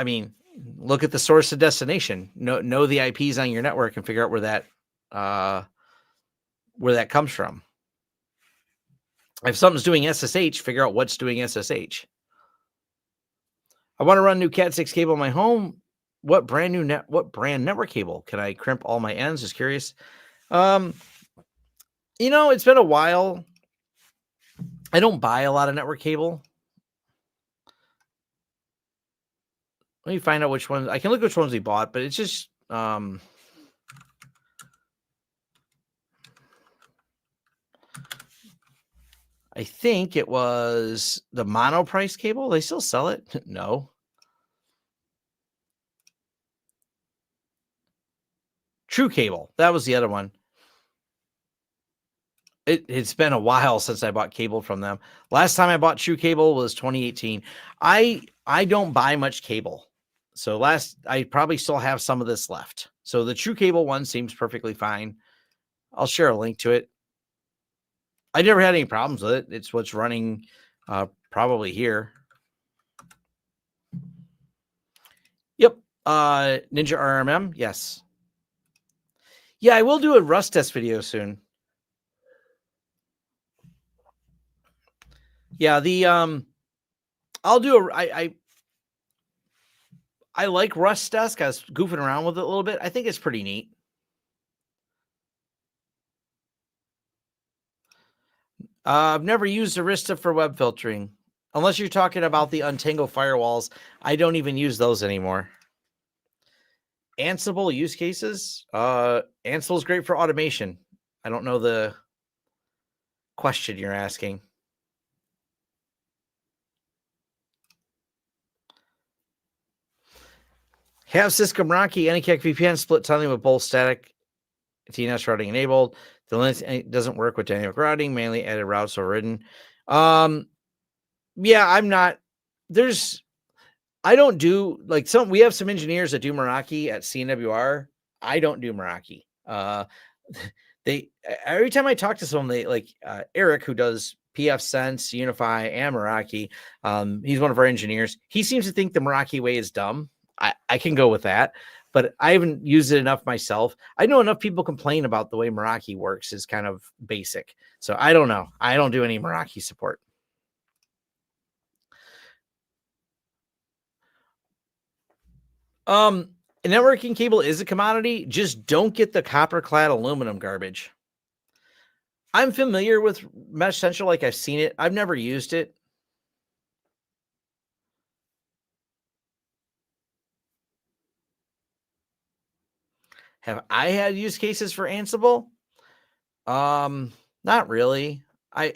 mean, look at the source to destination. Know the IPs on your network and figure out where that comes from. If something's doing SSH, figure out what's doing SSH. I want to run new Cat 6 cable in my home. What brand network cable? Can I crimp all my ends? Just curious. It's been a while. I don't buy a lot of network cable. Let me find out which ones. I can look which ones we bought, but it's just I think it was the mono price cable. They still sell it? No. True Cable. That was the other one. It's been a while since I bought cable from them. Last time I bought True Cable was 2018. I don't buy much cable. So I probably still have some of this left. So the True Cable one seems perfectly fine. I'll share a link to it. I never had any problems with it. It's what's running probably here. Yep. Ninja RMM. Yes. Yeah, I will do a Rust test video soon. Yeah, I'll do I like Rust Desk. I was goofing around with it a little bit. I think it's pretty neat. I've never used Arista for web filtering. Unless you're talking about the Untangle firewalls. I don't even use those anymore. Ansible use cases. Ansible is great for automation. I don't know the question you're asking. Have Cisco Meraki Anycak VPN split tunneling with both static TNS routing enabled. The Linux doesn't work with dynamic routing, mainly added routes overridden. Yeah, I'm not. I don't do like we have some engineers that do Meraki at CNWR. I don't do Meraki. They every time I talk to someone, they like Eric, who does PF Sense, UniFi, and Meraki. He's one of our engineers. He seems to think the Meraki way is dumb. I can go with that, but I haven't used it enough myself. I know enough people complain about the way Meraki works is kind of basic. So I don't know. I don't do any Meraki support. A networking cable is a commodity. Just don't get the copper clad aluminum garbage. I'm familiar with Mesh Central, like I've seen it. I've never used it. Have I had use cases for Ansible? Um, Not really. I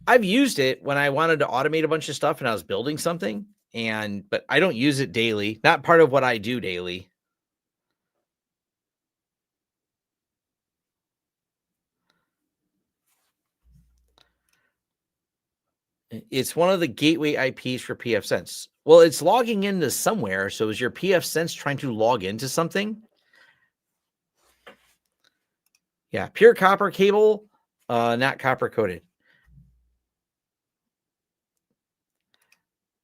I've used it when I wanted to automate a bunch of stuff and I was building something, but I don't use it daily. Not part of what I do daily. It's one of the gateway IPs for pfSense. Well, it's logging into somewhere. So is your pfSense trying to log into something? Yeah, pure copper cable, not copper coated.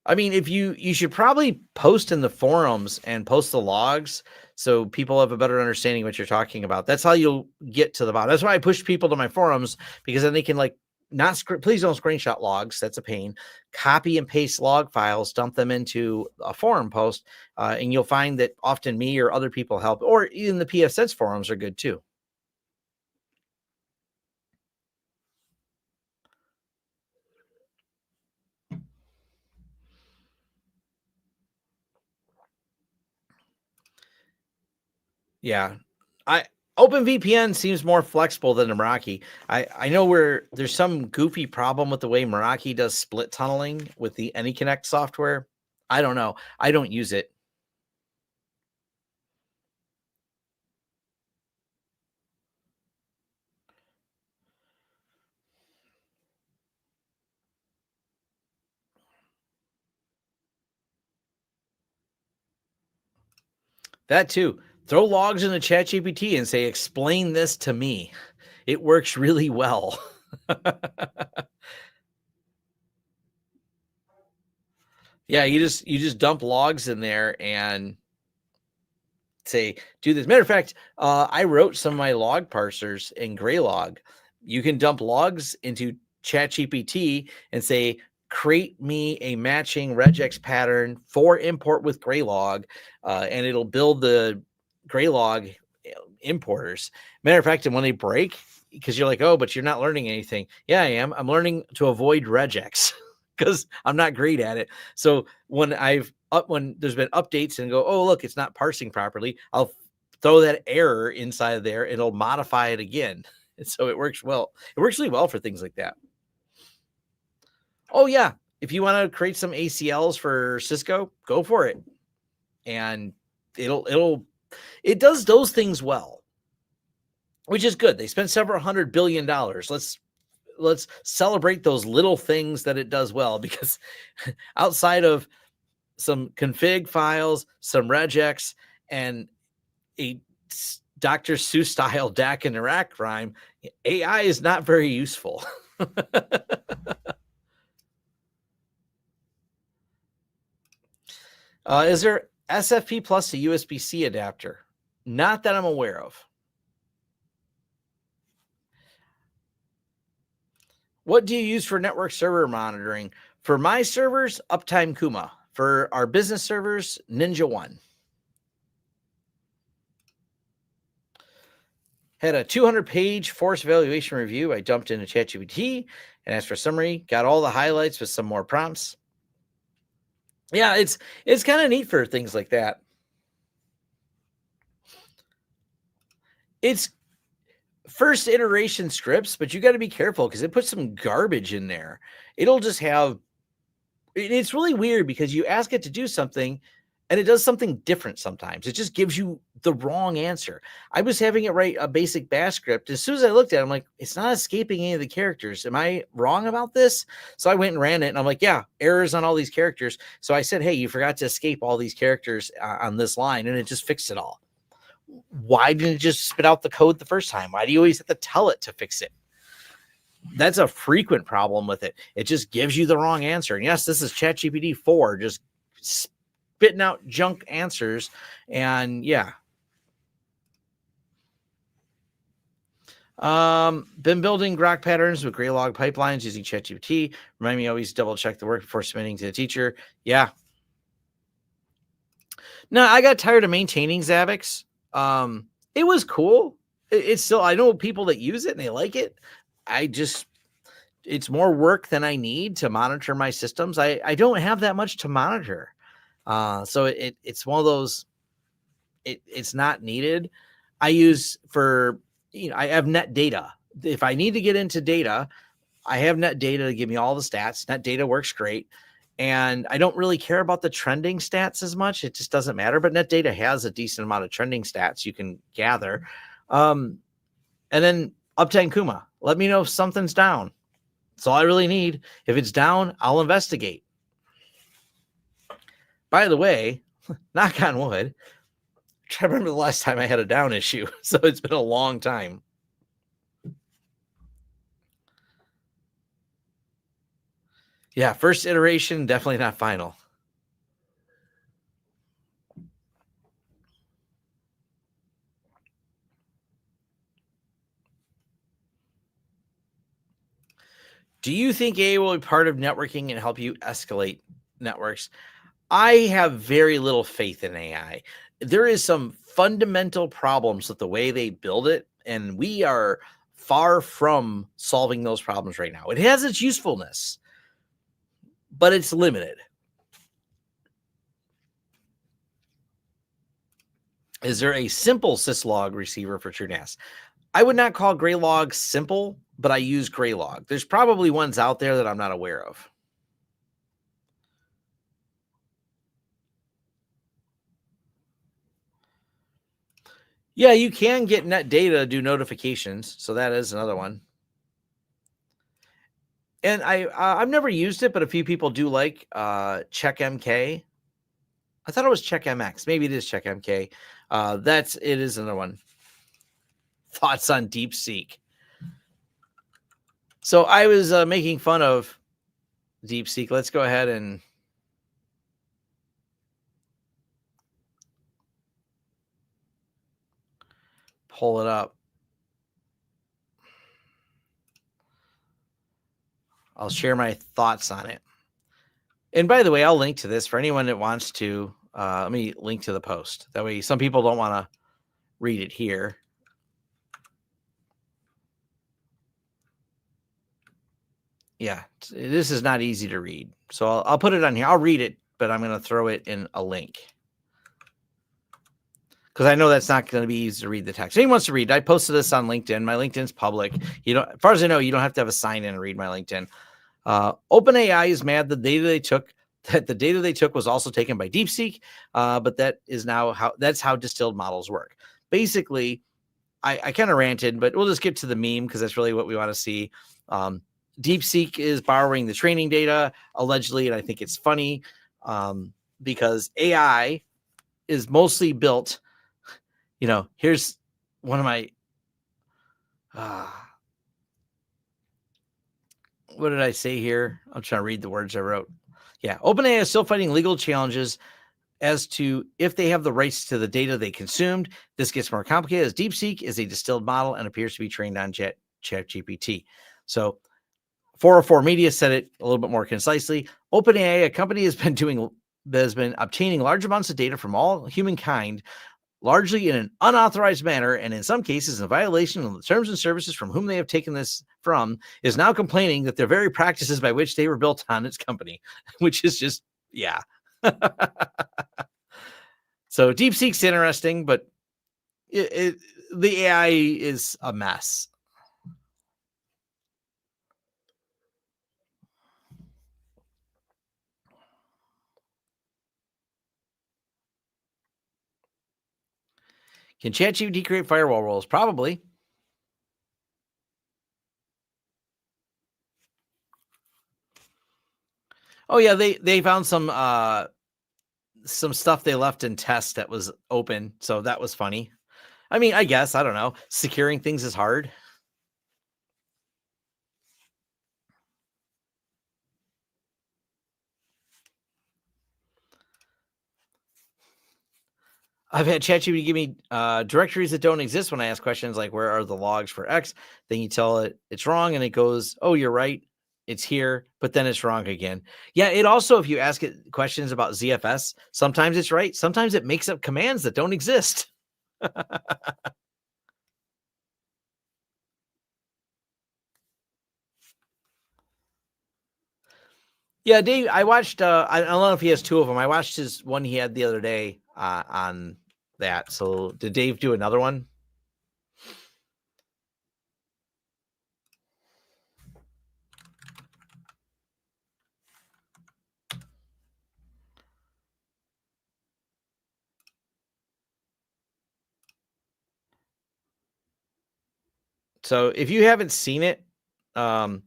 I mean, if you should probably post in the forums and post the logs so people have a better understanding of what you're talking about. That's how you'll get to the bottom. That's why I push people to my forums, because then they can like not please don't screenshot logs. That's a pain. Copy and paste log files, dump them into a forum post, and you'll find that often me or other people help, or even the PFSense forums are good too. Yeah. I OpenVPN seems more flexible than the Meraki. I know where there's some goofy problem with the way Meraki does split tunneling with the AnyConnect software. I don't know. I don't use it. That too. Throw logs into ChatGPT and say, explain this to me. It works really well. Yeah, you just dump logs in there and say, do this. Matter of fact, I wrote some of my log parsers in Graylog. You can dump logs into ChatGPT and say, create me a matching regex pattern for import with Graylog, and it'll build the Graylog importers. Matter of fact, and when they break, because you're like, oh, but you're not learning anything. Yeah, I am. I'm learning to avoid regex because I'm not great at it. So when there's been updates and go, oh, look, it's not parsing properly, I'll throw that error inside there. It'll modify it again. And so it works well. It works really well for things like that. Oh yeah. If you want to create some ACLs for Cisco, go for it. And it does those things well, which is good. They spent several $100 billion. Let's celebrate those little things that it does well, because outside of some config files, some regex, and a Dr. Seuss style DAC and Iraq rhyme, AI is not very useful. Is there SFP plus a USB-C adapter? Not that I'm aware of. What do you use for network server monitoring? For my servers, Uptime Kuma. For our business servers, Ninja One. Had a 200-page force evaluation review. I dumped into ChatGPT and asked for a summary. Got all the highlights with some more prompts. Yeah, it's kind of neat for things like that. It's first iteration scripts, but you got to be careful because it puts some garbage in there. It'll just have it's really weird because you ask it to do something and it does something different sometimes. It just gives you the wrong answer. I was having it write a basic bash script. As soon as I looked at it, I'm like, it's not escaping any of the characters. Am I wrong about this? So I went and ran it and I'm like, yeah, errors on all these characters. So I said, hey, you forgot to escape all these characters on this line, and it just fixed it all. Why didn't it just spit out the code the first time? Why do you always have to tell it to fix it? That's a frequent problem with it. It just gives you the wrong answer. And yes, this is ChatGPT 4, just spitting out junk answers. And yeah. Been building grok patterns with Graylog pipelines using ChatGPT. Remind me always double check the work before submitting to the teacher. Yeah. No, I got tired of maintaining Zabbix. It was cool. It's still, I know people that use it and they like it. it's more work than I need to monitor my systems. I don't have that much to monitor. So it's one of those, it's not needed. I use for, I have net data. If I need to get into data, I have net data to give me all the stats. Net data works great. And I don't really care about the trending stats as much. It just doesn't matter. But net data has a decent amount of trending stats you can gather. And then Uptime Kuma, let me know if something's down. That's all I really need. If it's down, I'll investigate. By the way, knock on wood, I try to remember the last time I had a down issue. So it's been a long time. Yeah, first iteration, definitely not final. Do you think AI will be part of networking and help you escalate networks? I have very little faith in AI. There is some fundamental problems with the way they build it, and we are far from solving those problems right now. It has its usefulness, but it's limited. Is there a simple syslog receiver for TrueNAS? I would not call Graylog simple, but I use Graylog. There's probably ones out there that I'm not aware of. Yeah, you can get net data to do notifications, so that is another one. And I've never used it, but a few people do like CheckMK. I thought it was CheckMX. Maybe it is CheckMK. It is another one. Thoughts on DeepSeek? So I was making fun of DeepSeek. Let's go ahead and pull it up. I'll share my thoughts on it. And by the way, I'll link to this for anyone that wants to. Let me link to the post. That way, some people don't want to read it here. Yeah, this is not easy to read. So I'll put it on here. I'll read it, but I'm going to throw it in a link. Because I know that's not going to be easy to read the text. Anyone wants to read, I posted this on LinkedIn. My LinkedIn's public. You don't, as far as I know, you don't have to have a sign in and read my LinkedIn. OpenAI is mad the data they took was also taken by DeepSeek, but that's how distilled models work. Basically, I kind of ranted, but we'll just get to the meme because that's really what we want to see. DeepSeek is borrowing the training data allegedly, and I think it's funny because AI is mostly built. Here's one of my. What did I say here? I'm trying to read the words I wrote. Yeah, OpenAI is still fighting legal challenges as to if they have the rights to the data they consumed. This gets more complicated as DeepSeek is a distilled model and appears to be trained on ChatGPT. So 404 Media said it a little bit more concisely. OpenAI, a company has been obtaining large amounts of data from all humankind, largely in an unauthorized manner, and in some cases in violation of the terms and services from whom they have taken this from, is now complaining that their very practices by which they were built on its company, which is just, yeah. So DeepSeek's interesting, but the AI is a mess. Can ChatGPT create firewall rules? Probably. Oh yeah, they found some stuff they left in test that was open, so that was funny. I mean, I guess, I don't know. Securing things is hard. I've had ChatGPT give me directories that don't exist when I ask questions like, where are the logs for X? Then you tell it it's wrong, and it goes, oh, you're right. It's here, but then it's wrong again. Yeah, it also, if you ask it questions about ZFS, sometimes it's right. Sometimes it makes up commands that don't exist. Yeah, Dave, I watched, I don't know if he has two of them. I watched his one he had the other day on that. So did Dave do another one? So if you haven't seen it, um,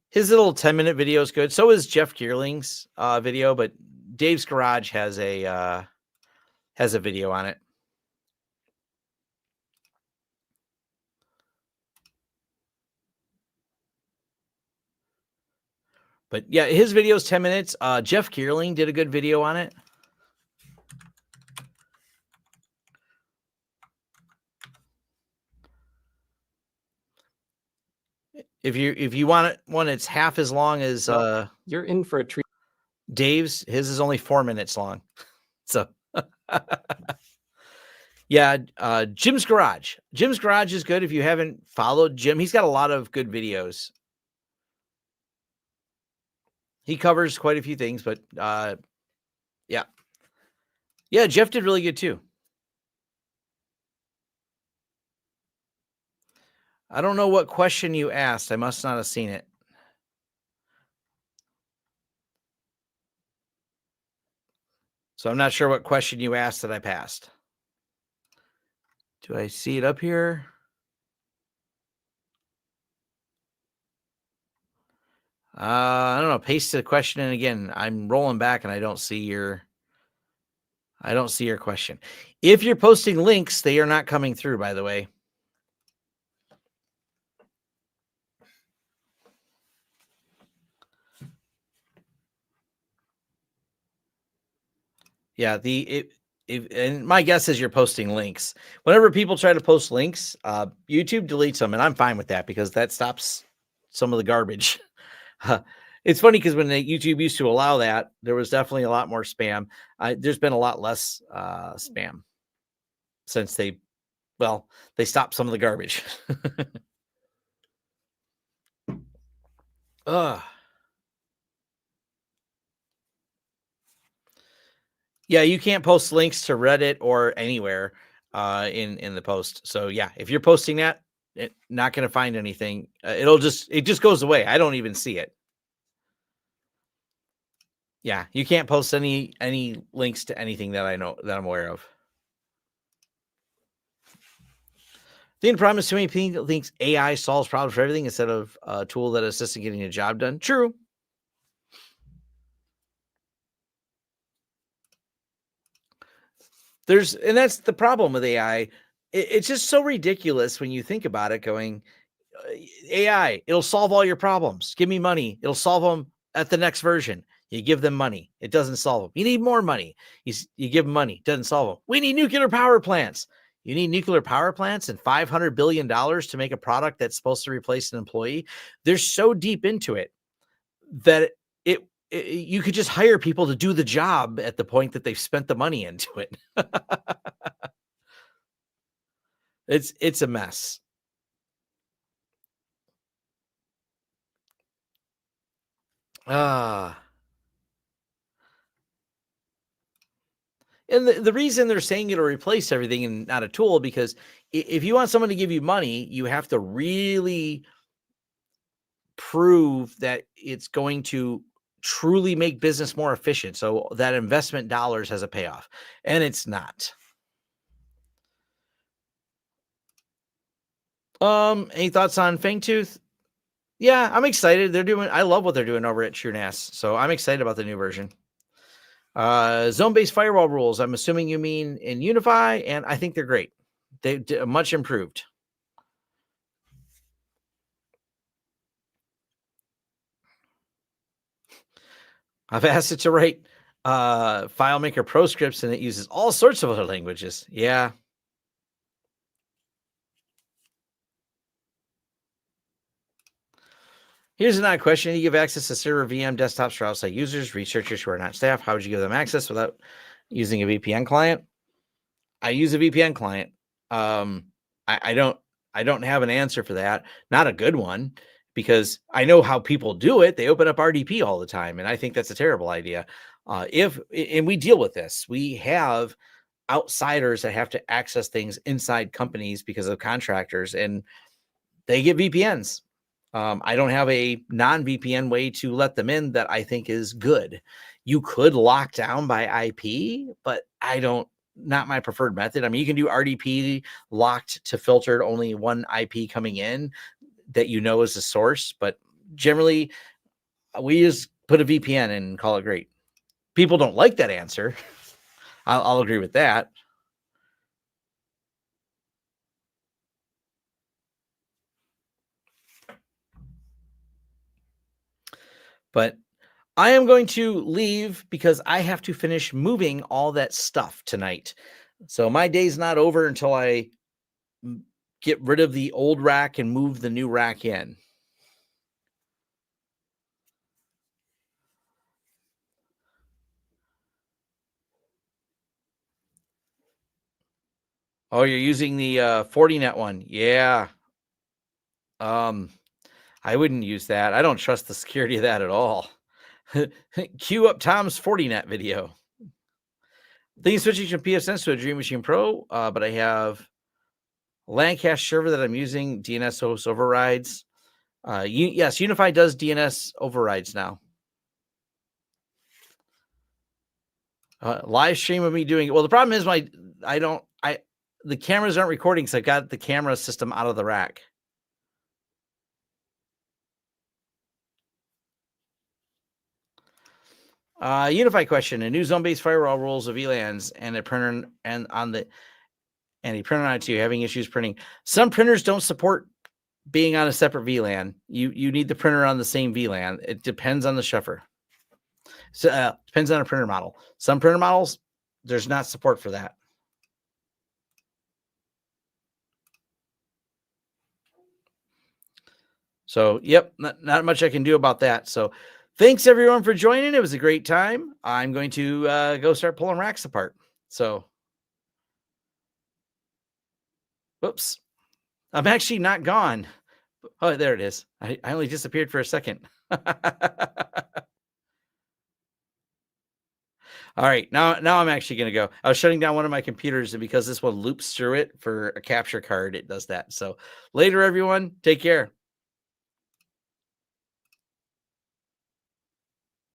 his little 10-minute video is good. So is Jeff Geerling's video, but Dave's Garage has a video on it. But yeah, his video is 10 minutes. Jeff Geerling did a good video on it. If you want one that's half as long as you're in for a treat. Dave's, his is only 4 minutes long. So yeah, Jim's Garage. Jim's Garage is good. If you haven't followed Jim, he's got a lot of good videos. He covers quite a few things, but yeah. Yeah, Jeff did really good too. I don't know what question you asked. I must not have seen it. So I'm not sure what question you asked that I passed. Do I see it up here? I don't know. Paste the question in again. I'm rolling back and I don't see your question. If you're posting links, they are not coming through, by the way. Yeah, and my guess is you're posting links. Whenever people try to post links, YouTube deletes them, and I'm fine with that because that stops some of the garbage. It's funny because when YouTube used to allow that, there was definitely a lot more spam. There's been a lot less spam since they stopped some of the garbage. Yeah, you can't post links to Reddit or anywhere in the post. So yeah, if you're posting that, not going to find anything. It just goes away. I don't even see it. Yeah, you can't post any links to anything that I know that I'm aware of. The problem is too many people think AI solves problems for everything instead of a tool that assists in getting a job done. True. And that's the problem with AI. It's just so ridiculous when you think about it. Going, AI, it'll solve all your problems. Give me money. It'll solve them at the next version. You give them money. It doesn't solve them. You need more money. You give them money. Doesn't solve them. We need nuclear power plants. You need nuclear power plants and $500 billion to make a product that's supposed to replace an employee. They're so deep into it that you could just hire people to do the job at the point that they've spent the money into it. It's a mess. And the reason they're saying it'll replace everything and not a tool, because if you want someone to give you money, you have to really prove that it's going to truly make business more efficient. So that investment dollars has a payoff, and it's not. Any thoughts on Fangtooth? Yeah, I'm excited. I love what they're doing over at TrueNAS. So I'm excited about the new version. Zone-based firewall rules. I'm assuming you mean in UniFi, and I think they're great. They're much improved. I've asked it to write FileMaker Pro scripts, and it uses all sorts of other languages. Yeah. Here's another question. You give access to server VM desktops for outside users, researchers who are not staff. How would you give them access without using a VPN client? I use a VPN client. I don't have an answer for that. Not a good one, because I know how people do it. They open up RDP all the time, and I think that's a terrible idea. And we deal with this. We have outsiders that have to access things inside companies because of contractors, and they get VPNs. I don't have a non-VPN way to let them in that I think is good. You could lock down by IP, but not my preferred method. I mean, you can do RDP locked to filtered, only one IP coming in that you know is the source, but generally we just put a VPN and call it great. People don't like that answer. I'll agree with that. But I am going to leave because I have to finish moving all that stuff tonight. So my day's not over until I get rid of the old rack and move the new rack in. Oh, you're using the Fortinet one. Yeah. I wouldn't use that. I don't trust the security of that at all. Cue up Tom's Fortinet video. Thinking switching from PSN to a Dream Machine Pro, but I have a LAN cache server that I'm using, DNS host overrides. Yes, UniFi does DNS overrides now. Live stream of me doing it. Well, the problem is the cameras aren't recording because I got the camera system out of the rack. UniFi question: a new zone-based firewall rules of VLANs and a printer and a printer on it too, having issues printing. Some printers don't support being on a separate VLAN. You need the printer on the same VLAN. It depends on the shuffer. So depends on a printer model. Some printer models, there's not support for that. So, yep, not much I can do about that. So, thanks everyone for joining. It was a great time. I'm going to go start pulling racks apart. So, whoops, I'm actually not gone. Oh, there it is. I only disappeared for a second. All right, now I'm actually going to go. I was shutting down one of my computers, and because this one loops through it for a capture card, it does that. So later, everyone, take care.